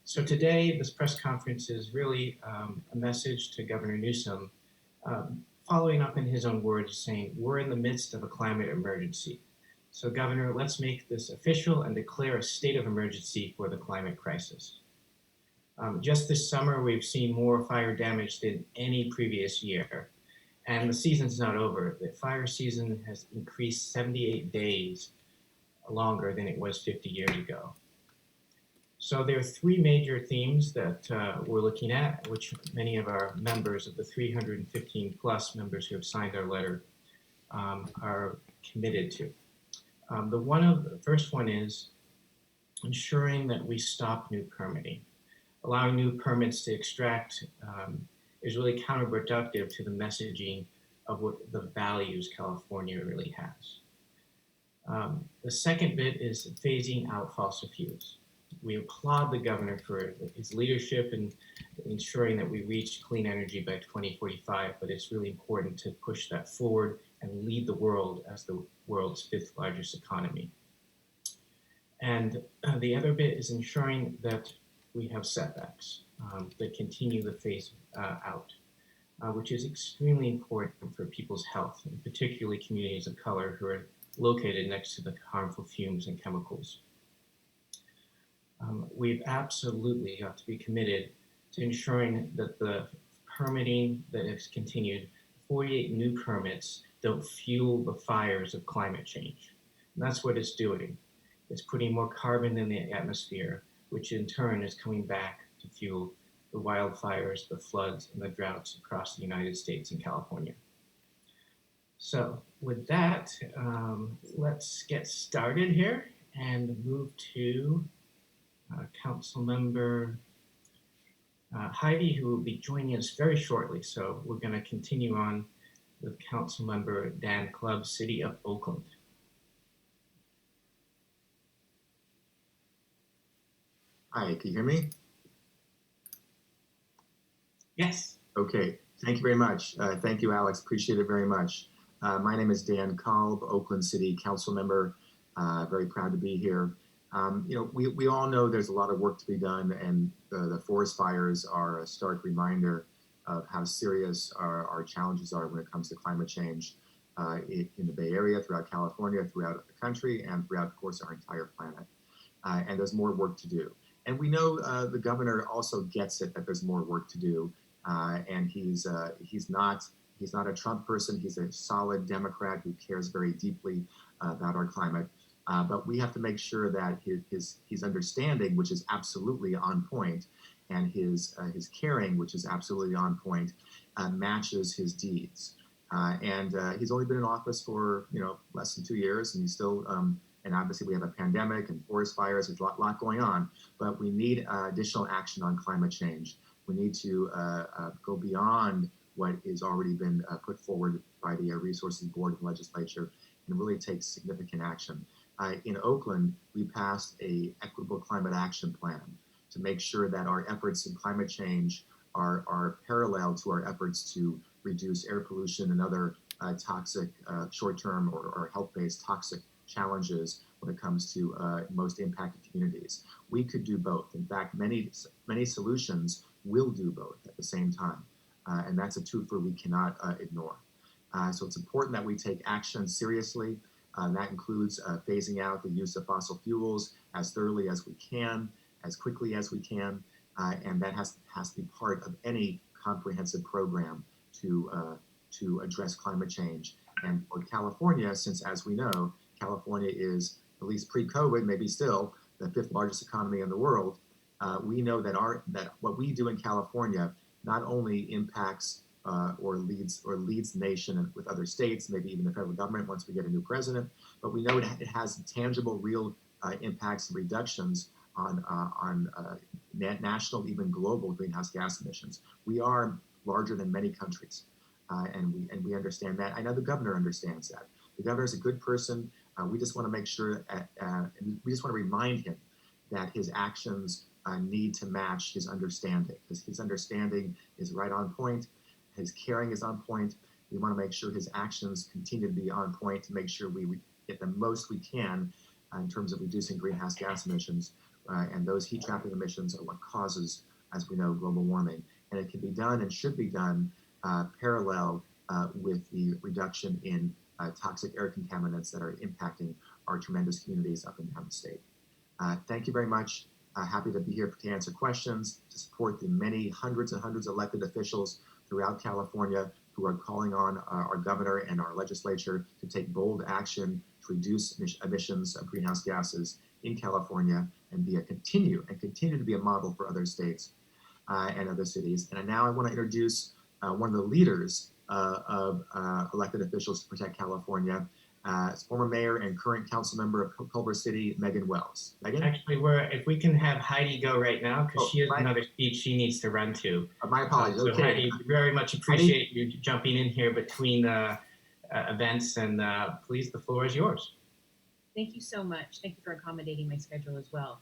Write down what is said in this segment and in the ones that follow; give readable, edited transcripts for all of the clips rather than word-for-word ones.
So today, this press conference is really a message to Governor Newsom, following up in his own words, saying, we're in the midst of a climate emergency. So Governor, let's make this official and declare a state of emergency for the climate crisis. Just this summer, we've seen more fire damage than any previous year. And the season's not over. The fire season has increased 78 days longer than it was 50 years ago. So there are three major themes that we're looking at, which many of our members of the 315 plus members who have signed our letter are committed to. The first one is ensuring that we stop new permitting. Allowing new permits to extract is really counterproductive to the messaging of what the values California really has. The second bit is phasing out fossil fuels. We applaud the governor for his leadership in ensuring that we reach clean energy by 2045, but it's really important to push that forward and lead the world as the world's fifth largest economy. And the other bit is ensuring that we have setbacks that continue the phase out, which is extremely important for people's health, and particularly communities of color who are located next to the harmful fumes and chemicals. We've absolutely got to be committed to ensuring that the permitting that has continued, 48 new permits, don't fuel the fires of climate change. And that's what it's doing. It's putting more carbon in the atmosphere, which in turn is coming back to fuel the wildfires, the floods, and the droughts across the United States and California. So with that, let's get started here and move to Council Member Heidi, who will be joining us very shortly. So we're going to continue on with Council Member Dan Clubb, City of Oakland. Hi, can you hear me? Yes. Okay, thank you very much. Thank you, Alex. Appreciate it very much. My name is Dan Clubb, Oakland City Council Member. Very proud to be here. We all know there's a lot of work to be done, and the forest fires are a stark reminder of how serious our challenges are when it comes to climate change in the Bay Area, throughout California, throughout the country, and throughout, of course, our entire planet. And there's more work to do. And we know the governor also gets it that there's more work to do, and he's not a Trump person. He's a solid Democrat who cares very deeply about our climate. But we have to make sure that his understanding, which is absolutely on point, and his caring, which is absolutely on point, matches his deeds. And he's only been in office for less than 2 years, and he's still. And obviously, we have a pandemic and forest fires. There's a lot going on, but we need additional action on climate change. We need to go beyond what has already been put forward by the Resources Board of the Legislature and really take significant action. In Oakland, we passed an equitable climate action plan to make sure that our efforts in climate change are parallel to our efforts to reduce air pollution and other toxic, short-term or health-based toxic challenges when it comes to most impacted communities. We could do both. In fact, many solutions will do both at the same time. And that's a twofer we cannot ignore. So it's important that we take action seriously. That includes phasing out the use of fossil fuels as thoroughly as we can, as quickly as we can, and that has to be part of any comprehensive program to address climate change. And for California, since as we know, California is, at least pre-COVID, maybe still, the fifth largest economy in the world, we know that what we do in California not only impacts or leads the nation with other states, maybe even the federal government once we get a new president, but we know it has tangible, real impacts and reductions on national, even global greenhouse gas emissions. We are larger than many countries, and we understand that. I know the governor understands that. The governor is a good person. We just want to make sure, we just want to remind him that his actions need to match his understanding, because his understanding is right on point. His caring is on point. We want to make sure his actions continue to be on point to make sure we get the most we can in terms of reducing greenhouse gas emissions And those heat trapping emissions are what causes, as we know, global warming. And it can be done and should be done parallel with the reduction in toxic air contaminants that are impacting our tremendous communities up and down the state. Thank you very much. Happy to be here to answer questions, to support the many hundreds and hundreds of elected officials throughout California who are calling on our governor and our legislature to take bold action to reduce emissions of greenhouse gases in California and continue to be a model for other states and other cities. And now I want to introduce one of the leaders of elected officials to protect California, former mayor and current council member of Culver City, Megan Wells. Megan? Actually, if we can have Heidi go right now, because she has another speech she needs to run to. My apologies. So okay. Heidi, very much appreciate you jumping in here between events, and please, the floor is yours. Thank you so much. Thank you for accommodating my schedule as well.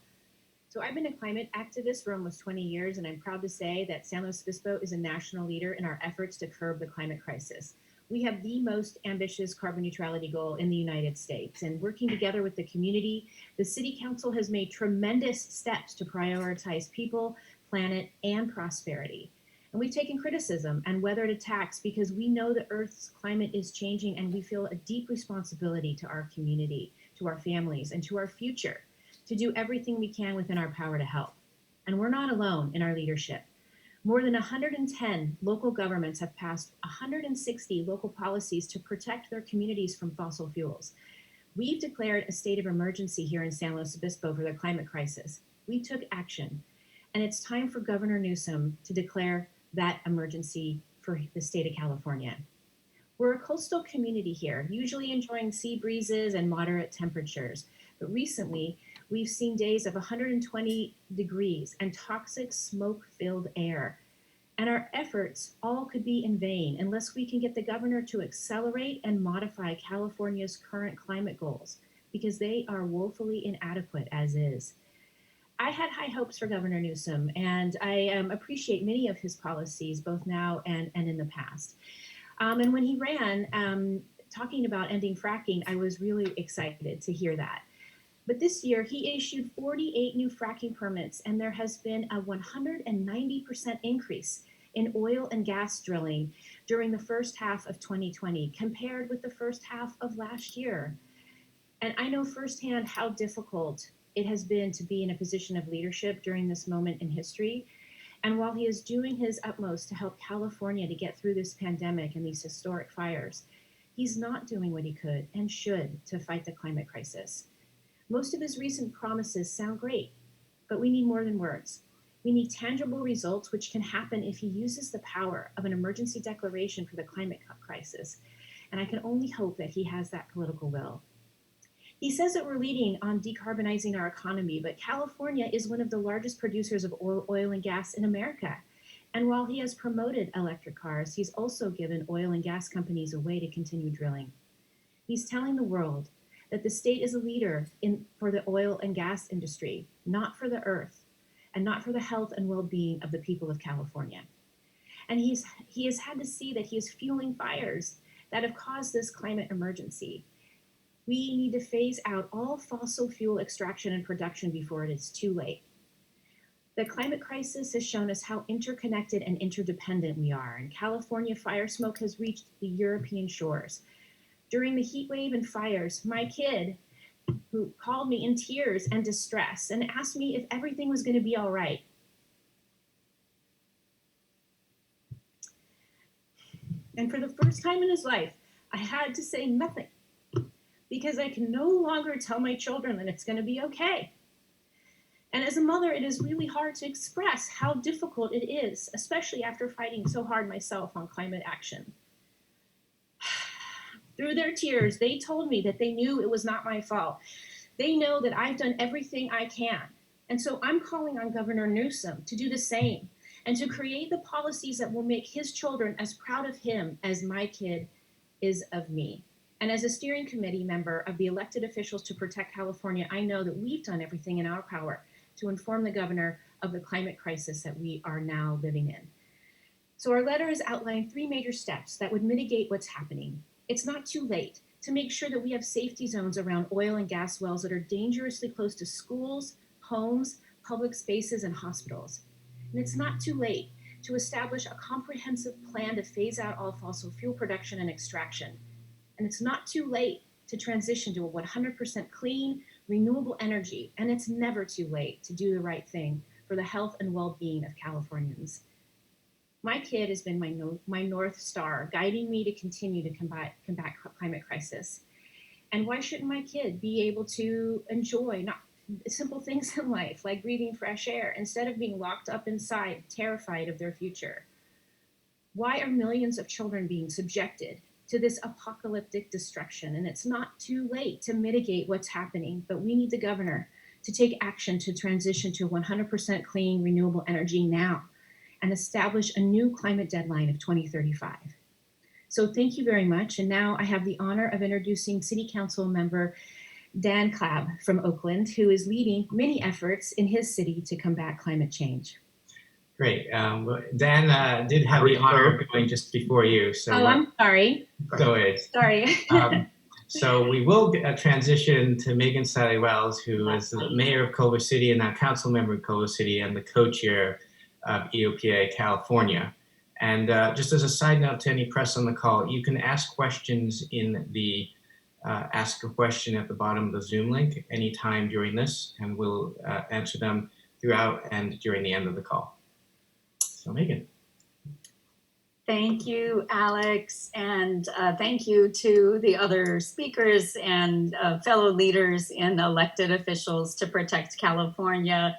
So I've been a climate activist for almost 20 years, and I'm proud to say that San Luis Obispo is a national leader in our efforts to curb the climate crisis. We have the most ambitious carbon neutrality goal in the United States, and working together with the community, the City Council has made tremendous steps to prioritize people, planet, and prosperity. And we've taken criticism and weathered attacks because we know the Earth's climate is changing, and we feel a deep responsibility to our community, to our families, and to our future to do everything we can within our power to help. And we're not alone in our leadership. More than 110 local governments have passed 160 local policies to protect their communities from fossil fuels. We've declared a state of emergency here in San Luis Obispo for the climate crisis. We took action, and it's time for Governor Newsom to declare that emergency for the state of California. We're a coastal community here, usually enjoying sea breezes and moderate temperatures, but recently we've seen days of 120 degrees and toxic smoke-filled air. And our efforts all could be in vain unless we can get the governor to accelerate and modify California's current climate goals, because they are woefully inadequate as is. I had high hopes for Governor Newsom, and I appreciate many of his policies, both now and in the past. And when he ran, talking about ending fracking, I was really excited to hear that. But this year, he issued 48 new fracking permits, and there has been a 190% increase in oil and gas drilling during the first half of 2020 compared with the first half of last year. And I know firsthand how difficult it has been to be in a position of leadership during this moment in history. And while he is doing his utmost to help California to get through this pandemic and these historic fires, he's not doing what he could and should to fight the climate crisis. Most of his recent promises sound great, but we need more than words. We need tangible results, which can happen if he uses the power of an emergency declaration for the climate crisis. And I can only hope that he has that political will. He says that we're leading on decarbonizing our economy, but California is one of the largest producers of oil and gas in America. And while he has promoted electric cars, he's also given oil and gas companies a way to continue drilling. He's telling the world that the state is a leader for the oil and gas industry, not for the earth, and not for the health and well-being of the people of California. And he has had to see that he is fueling fires that have caused this climate emergency. We need to phase out all fossil fuel extraction and production before it is too late. The climate crisis has shown us how interconnected and interdependent we are, and California fire smoke has reached the European shores. During the heat wave and fires, my kid, who called me in tears and distress and asked me if everything was going to be all right. And for the first time in his life, I had to say nothing, because I can no longer tell my children that it's going to be okay. And as a mother, it is really hard to express how difficult it is, especially after fighting so hard myself on climate action. Through their tears, they told me that they knew it was not my fault. They know that I've done everything I can. And so I'm calling on Governor Newsom to do the same and to create the policies that will make his children as proud of him as my kid is of me. And as a steering committee member of the elected officials to protect California, I know that we've done everything in our power to inform the governor of the climate crisis that we are now living in. So our letter has outlined 3 major steps that would mitigate what's happening. It's not too late to make sure that we have safety zones around oil and gas wells that are dangerously close to schools, homes, public spaces, and hospitals. And it's not too late to establish a comprehensive plan to phase out all fossil fuel production and extraction. And it's not too late to transition to a 100% clean, renewable energy. And it's never too late to do the right thing for the health and well-being of Californians. My kid has been my North Star, guiding me to continue to combat climate crisis. And why shouldn't my kid be able to enjoy simple things in life, like breathing fresh air, instead of being locked up inside, terrified of their future? Why are millions of children being subjected to this apocalyptic destruction? And it's not too late to mitigate what's happening, but we need the governor to take action to transition to 100% clean, renewable energy now and establish a new climate deadline of 2035. So thank you very much. And now I have the honor of introducing City Council member Dan Clabb from Oakland, who is leading many efforts in his city to combat climate change. Great. Dan did have the honor of going just before you. So I'm sorry. Go ahead. Sorry. So we will transition to Megan Sally Wells, who is the mayor of Culver City and now council member of Culver City and the co-chair of EOPA California. And just as a side note to any press on the call, you can ask questions in the ask a question at the bottom of the Zoom link anytime during this, and we'll answer them throughout and during the end of the call. So Megan. Thank you, Alex, and thank you to the other speakers and fellow leaders and elected officials to protect California.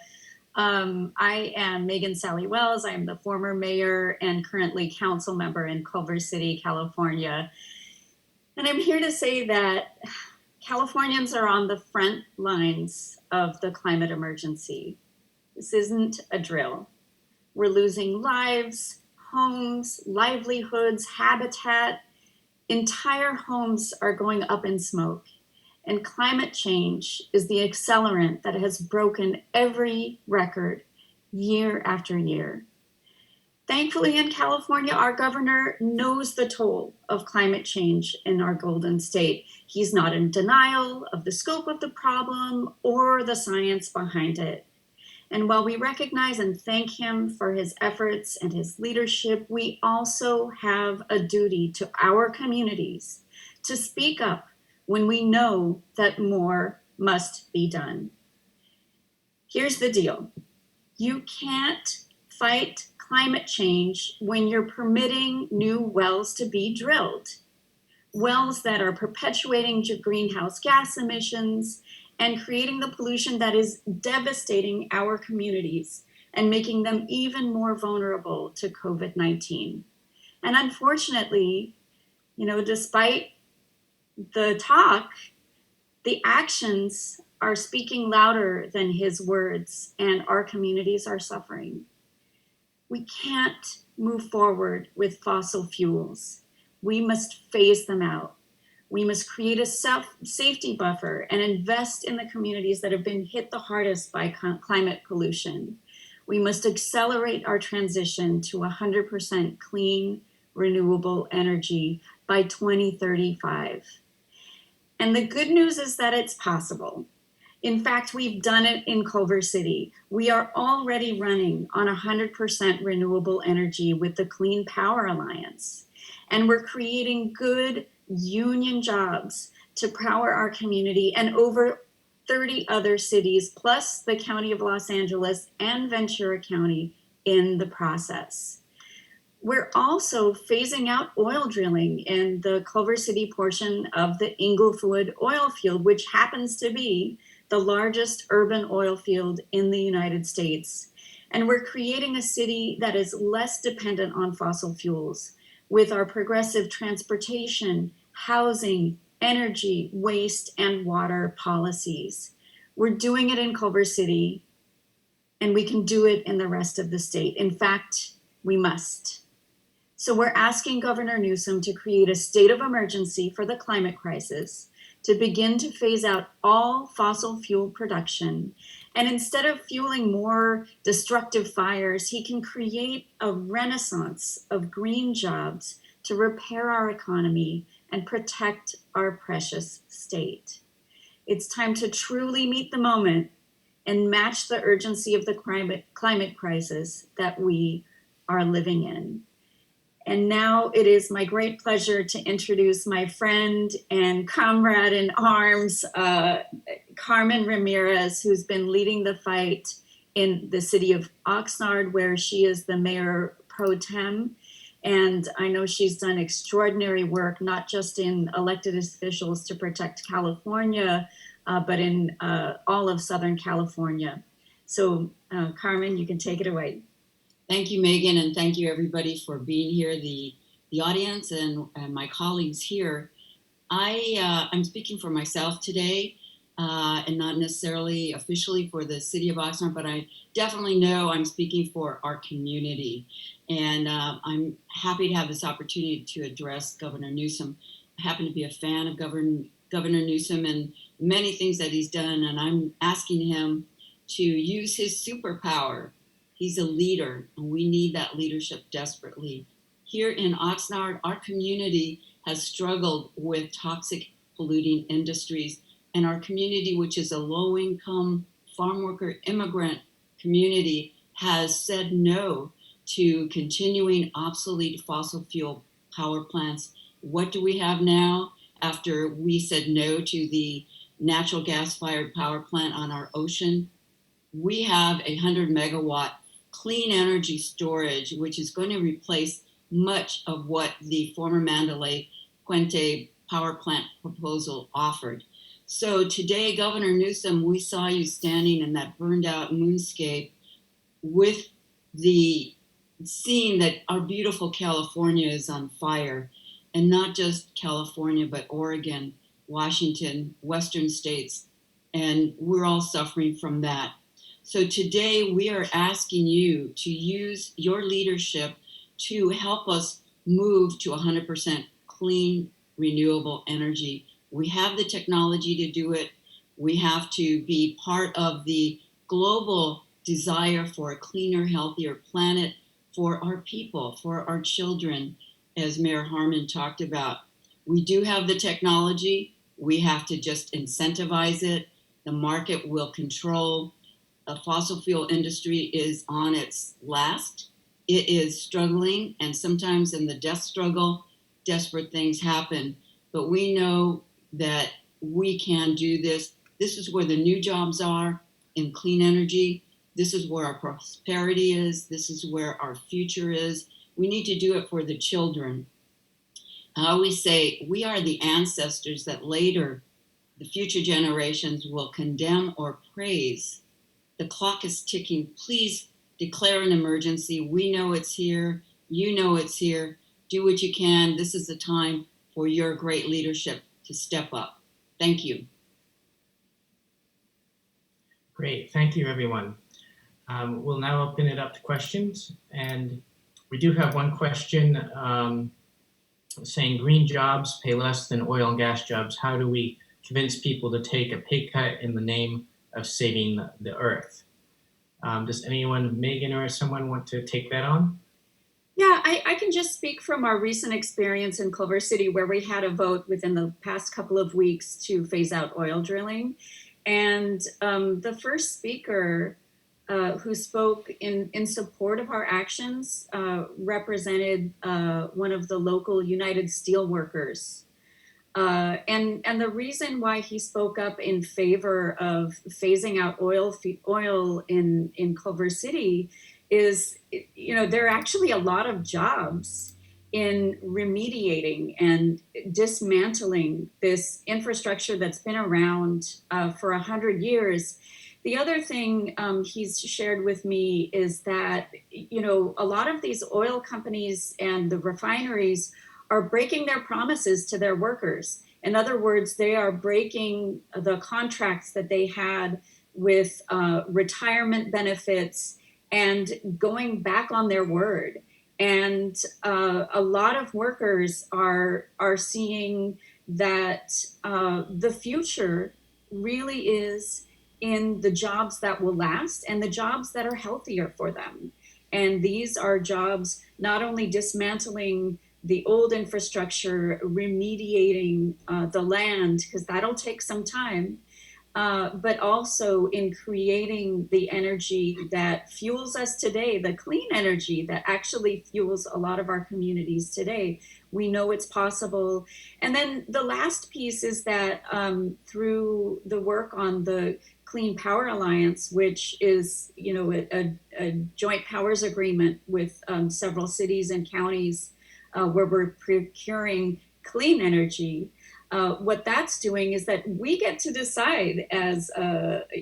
I am Megan Sally Wells. I am the former mayor and currently council member in Culver City, California. And I'm here to say that Californians are on the front lines of the climate emergency. This isn't a drill. We're losing lives, homes, livelihoods, habitat. Entire homes are going up in smoke. And climate change is the accelerant that has broken every record year after year. Thankfully, in California, our governor knows the toll of climate change in our Golden State. He's not in denial of the scope of the problem or the science behind it. And while we recognize and thank him for his efforts and his leadership, we also have a duty to our communities to speak up when we know that more must be done. Here's the deal. You can't fight climate change when you're permitting new wells to be drilled. Wells that are perpetuating greenhouse gas emissions and creating the pollution that is devastating our communities and making them even more vulnerable to COVID-19. And unfortunately, despite the talk, the actions are speaking louder than his words, and our communities are suffering. We can't move forward with fossil fuels. We must phase them out. We must create a safety buffer and invest in the communities that have been hit the hardest by climate pollution. We must accelerate our transition to 100% clean, renewable energy by 2035. And the good news is that it's possible. In fact, we've done it in Culver City. We are already running on 100% renewable energy with the Clean Power Alliance. And we're creating good union jobs to power our community and over 30 other cities, plus the County of Los Angeles and Ventura County in the process. We're also phasing out oil drilling in the Culver City portion of the Inglewood oil field, which happens to be the largest urban oil field in the United States. And we're creating a city that is less dependent on fossil fuels with our progressive transportation, housing, energy, waste, and water policies. We're doing it in Culver City, and we can do it in the rest of the state. In fact, we must. So we're asking Governor Newsom to create a state of emergency for the climate crisis, to begin to phase out all fossil fuel production. And instead of fueling more destructive fires, he can create a renaissance of green jobs to repair our economy and protect our precious state. It's time to truly meet the moment and match the urgency of the climate crisis that we are living in. And now it is my great pleasure to introduce my friend and comrade in arms, Carmen Ramirez, who's been leading the fight in the city of Oxnard, where she is the mayor pro tem. And I know she's done extraordinary work, not just in elected officials to protect California, but in all of Southern California. So Carmen, you can take it away. Thank you, Megan, and thank you everybody for being here, the audience and my colleagues here. I'm speaking for myself today and not necessarily officially for the city of Oxnard, but I definitely know I'm speaking for our community. And I'm happy to have this opportunity to address Governor Newsom. I happen to be a fan of Governor Newsom and many things that he's done, and I'm asking him to use his superpower. He's a leader, and we need that leadership desperately. Here in Oxnard, our community has struggled with toxic polluting industries, and our community, which is a low-income farm worker immigrant community, has said no to continuing obsolete fossil fuel power plants. What do we have now after we said no to the natural gas-fired power plant on our ocean? We have 100 megawatt clean energy storage, which is going to replace much of what the former Mandalay Puente power plant proposal offered. So today, Governor Newsom, we saw you standing in that burned out moonscape with the scene that our beautiful California is on fire, and not just California, but Oregon, Washington, Western states, and we're all suffering from that. So today we are asking you to use your leadership to help us move to 100% clean, renewable energy. We have the technology to do it. We have to be part of the global desire for a cleaner, healthier planet for our people, for our children, as Mayor Harmon talked about. We do have the technology. We have to just incentivize it. The market will control. The fossil fuel industry is on its last. It is struggling, and sometimes in the death struggle, desperate things happen. But we know that we can do this. This is where the new jobs are in clean energy. This is where our prosperity is. This is where our future is. We need to do it for the children. I always say we are the ancestors that later the future generations will condemn or praise. The clock is ticking. Please declare an emergency. We know it's here. You know it's here. Do what you can. This is the time for your great leadership to step up. Thank you. Great. Thank you, everyone. We'll now open it up to questions. And we do have one question saying green jobs pay less than oil and gas jobs. How do we convince people to take a pay cut in the name of saving the earth? Does anyone, Megan or someone, want to take that on? Yeah, I can just speak from our recent experience in Culver City, where we had a vote within the past couple of weeks to phase out oil drilling. And the first speaker who spoke in support of our actions represented one of the local United Steelworkers. And the reason why he spoke up in favor of phasing out oil in Culver City is, there are actually a lot of jobs in remediating and dismantling this infrastructure that's been around for 100 years. The other thing he's shared with me is that, a lot of these oil companies and the refineries are breaking their promises to their workers. In other words, they are breaking the contracts that they had with retirement benefits and going back on their word. And a lot of workers are seeing that the future really is in the jobs that will last and the jobs that are healthier for them. And these are jobs not only dismantling the old infrastructure, remediating the land, because that'll take some time, but also in creating the energy that fuels us today, the clean energy that actually fuels a lot of our communities today. We know it's possible. And then the last piece is that through the work on the Clean Power Alliance, which is, you know, a joint powers agreement with several cities and counties where we're procuring clean energy. What that's doing is that we get to decide as,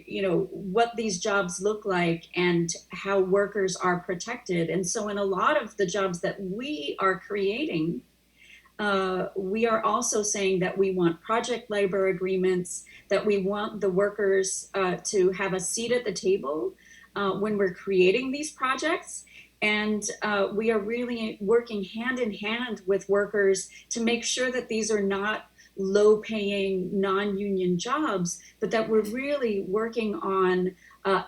you know, what these jobs look like and how workers are protected. And so in a lot of the jobs that we are creating, we are also saying that we want project labor agreements, that we want the workers to have a seat at the table when we're creating these projects. And we are really working hand in hand with workers to make sure that these are not low-paying, non-union jobs, but that we're really working on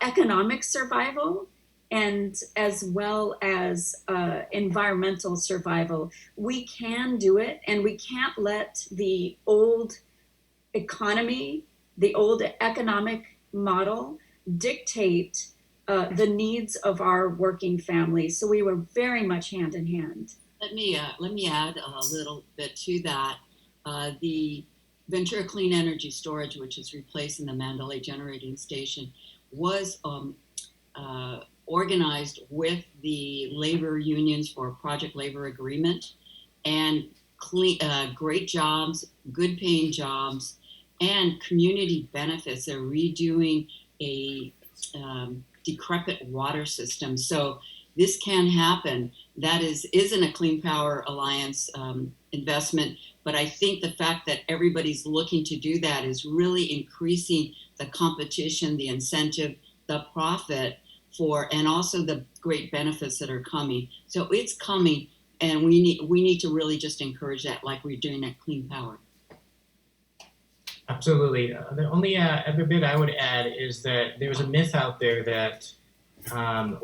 economic survival and as well as environmental survival. We can do it, and we can't let the old economy, the old economic model dictate the needs of our working families. So we were very much hand in hand. Let me add a little bit to that. The Ventura Clean Energy Storage, which is replacing the Mandalay Generating Station, was organized with the labor unions for a project labor agreement, and great jobs, good paying jobs, and community benefits. They're redoing a decrepit water system. So this can happen. That isn't a Clean Power Alliance investment, but I think the fact that everybody's looking to do that is really increasing the competition, the incentive, the profit for, and also the great benefits that are coming. So it's coming, and we need to really just encourage that, like we're doing at Clean Power. Absolutely. The only other bit I would add is that there's a myth out there that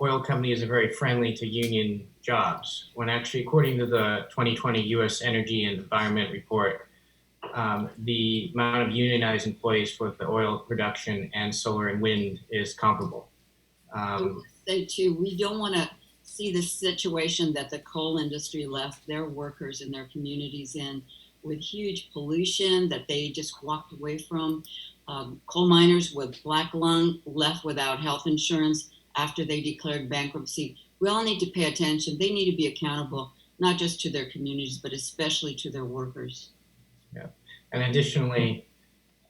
oil companies are very friendly to union jobs, when actually, according to the 2020 U.S. Energy and Environment Report, the amount of unionized employees for the oil production and solar and wind is comparable. I would say too, we don't want to see the situation that the coal industry left their workers and their communities in, with huge pollution that they just walked away from. Coal miners with black lung left without health insurance after they declared bankruptcy. We all need to pay attention. They need to be accountable, not just to their communities, but especially to their workers. Yeah. And additionally,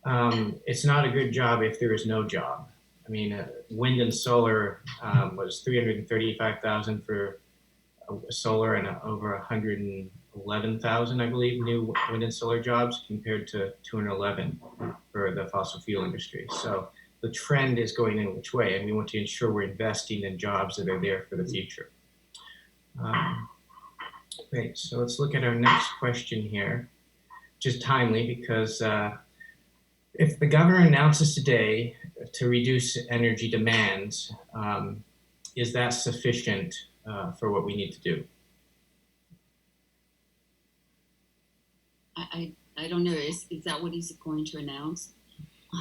it's not a good job if there is no job. I mean, wind and solar was $335,000 for solar and over 111,000, I believe, new wind and solar jobs compared to 211 for the fossil fuel industry. So the trend is going in which way, and we want to ensure we're investing in jobs that are there for the future. Great, so let's look at our next question here, which is timely because if the governor announces today to reduce energy demands, is that sufficient for what we need to do? I don't know. Is that what he's going to announce?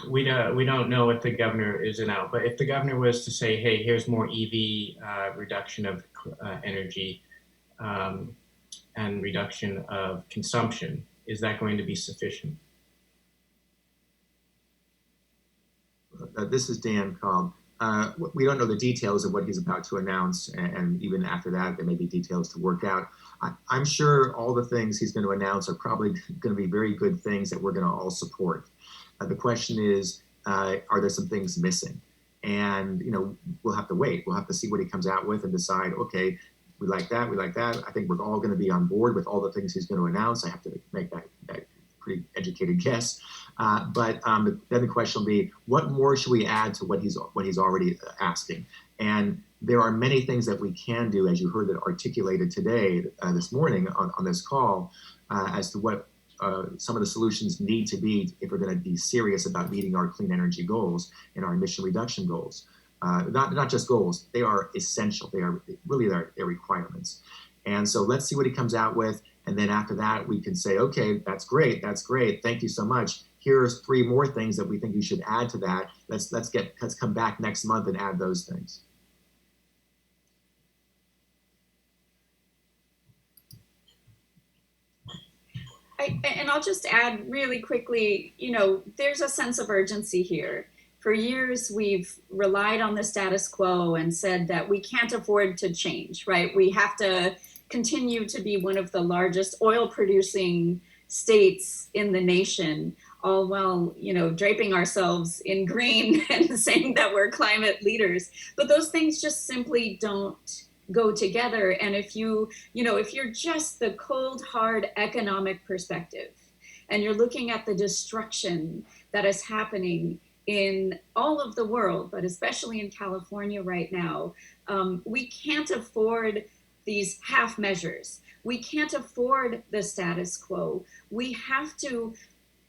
We don't know what the governor is announced, but if the governor was to say, hey, here's more EV reduction of energy and reduction of consumption, is that going to be sufficient? This is Dan Cobb. We don't know the details of what he's about to announce, and even after that, there may be details to work out. I'm sure all the things he's going to announce are probably going to be very good things that we're going to all support. The question is, are there some things missing? And, you know, we'll have to wait. We'll have to see what he comes out with and decide, okay, we like that, we like that. I think we're all going to be on board with all the things he's going to announce. I have to make that pretty educated guess. But then the question will be, what more should we add to what he's already asking? And there are many things that we can do, as you heard that articulated today, this morning on this call, as to what some of the solutions need to be if we're going to be serious about meeting our clean energy goals and our emission reduction goals. Not just goals, they are essential. They are really their requirements. And so let's see what he comes out with. And then after that, we can say, okay, that's great. Thank you so much. here's 3 more things that we think you should add to that. Let's come back next month and add those things. And I'll just add really quickly, you know, there's a sense of urgency here. For years, we've relied on the status quo and said that we can't afford to change, right? We have to continue to be one of the largest oil producing states in the nation, all while, you know, draping ourselves in green and saying that we're climate leaders. But those things just simply don't go together. And if you know, if you're just the cold, hard economic perspective, and you're looking at the destruction that is happening in all of the world, but especially in California right now, we can't afford these half measures. We can't afford the status quo. We have to,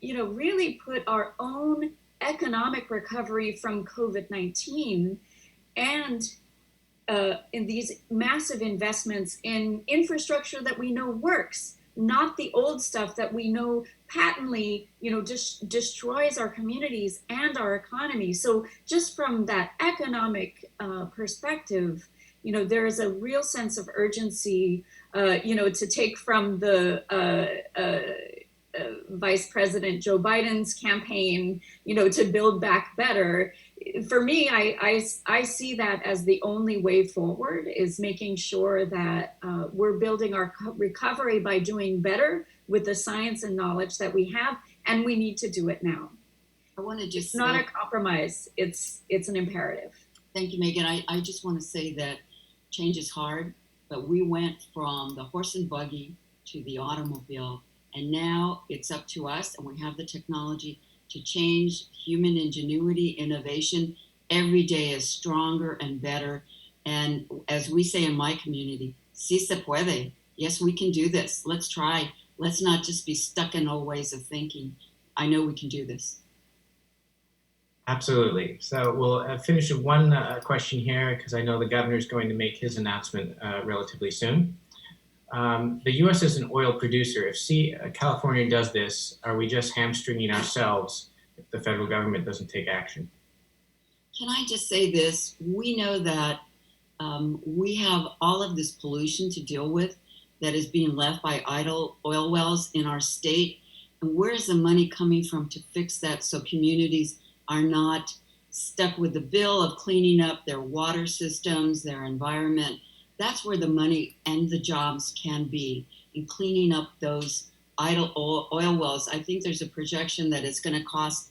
you know, really put our own economic recovery from COVID-19 and in these massive investments in infrastructure that we know works, not the old stuff that we know patently, you know, just destroys our communities and our economy. So just from that economic perspective, you know, there is a real sense of urgency, you know, to take from the Vice President Joe Biden's campaign, you know, to build back better. For me, I see that as the only way forward, is making sure that we're building our recovery by doing better with the science and knowledge that we have, and we need to do it now. I want to just It's not a compromise, it's an imperative. Thank you, Megan. I just want to say that change is hard, but we went from the horse and buggy to the automobile, and now it's up to us, and we have the technology to change. Human ingenuity, innovation, every day is stronger and better. And as we say in my community, si se puede. Yes, we can do this. Let's try. Let's not just be stuck in old ways of thinking. I know we can do this. Absolutely. So we'll finish with one question here, because I know the governor is going to make his announcement relatively soon. The U.S. is an oil producer. If California does this, are we just hamstringing ourselves if the federal government doesn't take action? Can I just say this? We know that we have all of this pollution to deal with that is being left by idle oil wells in our state. And where is the money coming from to fix that, so communities are not stuck with the bill of cleaning up their water systems, their environment? That's where the money and the jobs can be, in cleaning up those idle oil wells. I think there's a projection that it's going to cost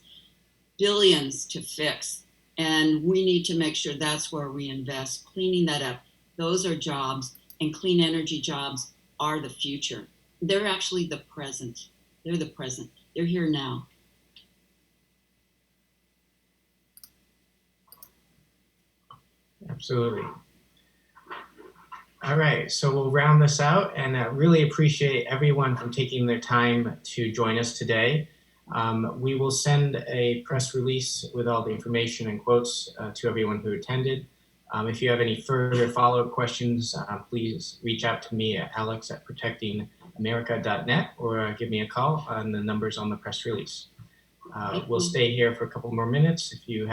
billions to fix. And we need to make sure that's where we invest, cleaning that up. Those are jobs, and clean energy jobs are the future. They're actually the present. They're the present. They're here now. Absolutely. All right, so we'll round this out, and really appreciate everyone from taking their time to join us today. We will send a press release with all the information and quotes to everyone who attended. If you have any further follow-up questions, please reach out to me at alex@protectingamerica.net, or give me a call on the numbers on the press release. We'll stay here for a couple more minutes if you have